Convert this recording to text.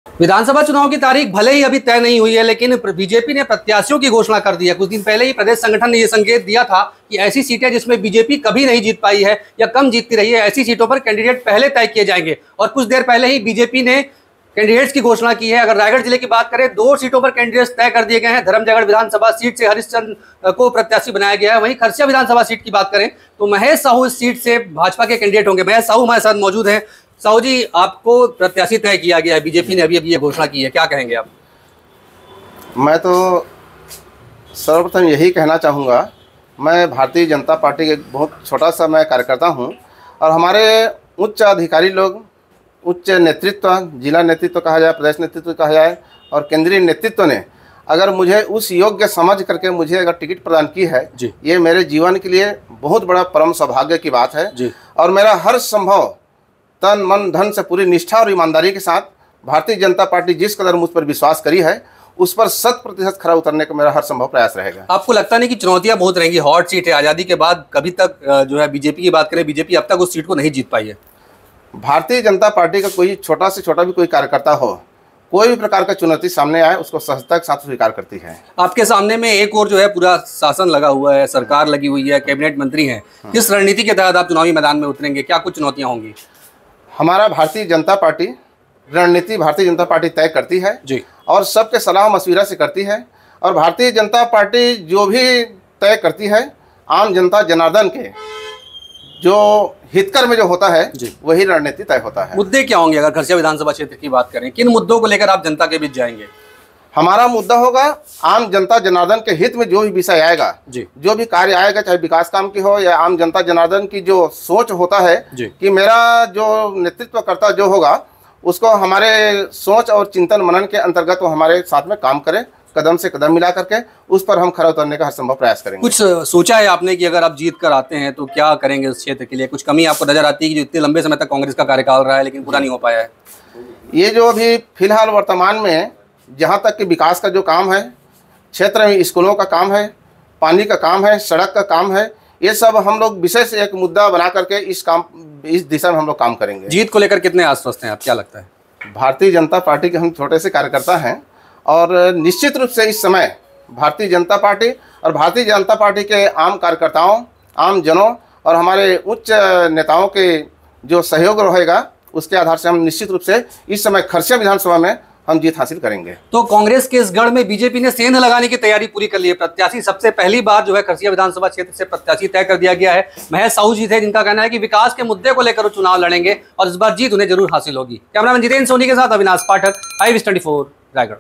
विधानसभा चुनाव की तारीख भले ही अभी तय नहीं हुई है, लेकिन बीजेपी ने प्रत्याशियों की घोषणा कर दी है। कुछ दिन पहले ही प्रदेश संगठन ने यह संकेत दिया था कि ऐसी सीटें जिसमें बीजेपी कभी नहीं जीत पाई है या कम जीतती रही है, ऐसी सीटों पर कैंडिडेट पहले तय किए जाएंगे। और कुछ देर पहले ही बीजेपी ने कैंडिडेट्स की घोषणा की है। अगर रायगढ़ जिले की बात करें, 2 सीटों पर कैंडिडेट्स तय कर दिए गए हैं। धर्मजयगढ़ विधानसभा सीट से हरिश्चंद्र को प्रत्याशी बनाया गया है। वहीं खरसिया विधानसभा सीट की बात करें तो महेश साहू इस सीट से भाजपा के कैंडिडेट होंगे। महेश साहू हमारे साथ मौजूद हैं। साहू जी, आपको प्रत्याशी तय किया गया है, बीजेपी ने अभी ये घोषणा की है, क्या कहेंगे आप? मैं तो सर्वप्रथम यही कहना चाहूँगा, मैं भारतीय जनता पार्टी के बहुत छोटा सा मैं कार्यकर्ता हूँ और हमारे उच्च अधिकारी लोग, उच्च नेतृत्व, जिला नेतृत्व कहा जाए, प्रदेश नेतृत्व कहा जाए और केंद्रीय नेतृत्व ने अगर मुझे उस योग्य समझ करके मुझे अगर टिकट प्रदान की है, ये मेरे जीवन के लिए बहुत बड़ा परम सौभाग्य की बात है। और मेरा हर संभव तन मन धन से पूरी निष्ठा और ईमानदारी के साथ भारतीय जनता पार्टी जिस कदर मुझ पर विश्वास करी है उस पर 100% खरा उतरने का मेरा हर संभव प्रयास रहेगा। आपको लगता नहीं कि चुनौतियां बहुत रहेंगी? हॉट सीट है, आज़ादी के बाद कभी तक जो है बीजेपी की बात करें, बीजेपी अब तक उस सीट को नहीं जीत पाई है। भारतीय जनता पार्टी का कोई छोटा से छोटा भी कोई कार्यकर्ता हो, कोई भी प्रकार का चुनौती सामने आए उसको सहजता के साथ स्वीकार करती है। आपके सामने में एक और जो है पूरा शासन लगा हुआ है, सरकार लगी हुई है, कैबिनेट मंत्री हैं। किस रणनीति के तहत आप चुनावी मैदान में उतरेंगे? क्या कुछ चुनौतियां होंगी? हमारा भारतीय जनता पार्टी रणनीति भारतीय जनता पार्टी तय करती है जी, और सबके सलाह मशविरा से करती है। और भारतीय जनता पार्टी जो भी तय करती है, आम जनता जनार्दन के जो हितकर में जो होता है वही रणनीति तय होता है। मुद्दे क्या होंगे अगर खरसिया विधानसभा क्षेत्र की बात करें? किन मुद्दों को लेकर आप जनता के बीच जाएंगे? हमारा मुद्दा होगा आम जनता जनार्दन के हित में जो भी विषय आएगा, जो भी कार्य आएगा, चाहे विकास काम की हो या आम जनता जनार्दन की जो सोच होता है कि मेरा जो नेतृत्वकर्ता जो होगा उसको हमारे सोच और चिंतन मनन के अंतर्गत वो हमारे साथ में काम करे, कदम से कदम मिला करके उस पर हम खरा उतरने का हर संभव प्रयास करेंगे। कुछ सोचा है आपने कि अगर आप जीत कर आते हैं तो क्या करेंगे उस क्षेत्र के लिए? कुछ कमी आपको नजर आती है कि जो इतने लंबे समय तक कांग्रेस का कार्यकाल रहा है लेकिन पूरा नहीं हो पाया है? ये जो अभी फिलहाल वर्तमान में जहाँ तक कि विकास का जो काम है, क्षेत्र में स्कूलों का काम है, पानी का काम है, सड़क का काम है, ये सब हम लोग विशेष एक मुद्दा बना करके इस दिशा में हम लोग काम करेंगे। जीत को लेकर कितने आश्वस्त हैं आप, क्या लगता है? भारतीय जनता पार्टी के हम छोटे से कार्यकर्ता हैं और निश्चित रूप से इस समय भारतीय जनता पार्टी और भारतीय जनता पार्टी के आम कार्यकर्ताओं, आम जनों और हमारे उच्च नेताओं के जो सहयोग रहेगा उसके आधार से हम निश्चित रूप से इस समय खरसिया विधानसभा में हम जीत हासिल करेंगे। तो कांग्रेस के इस गढ़ में बीजेपी ने सेंध लगाने की तैयारी पूरी कर ली है। प्रत्याशी सबसे पहली बार जो है खरसिया विधानसभा क्षेत्र से प्रत्याशी तय कर दिया गया है। महेश साहू जी थे जिनका कहना है कि विकास के मुद्दे को लेकर वो चुनाव लड़ेंगे और इस बार जीत उन्हें जरूर हासिल होगी। कैमरामैन जितेंद्र सोनी के साथ अविनाश पाठक, IVS 24 रायगढ़।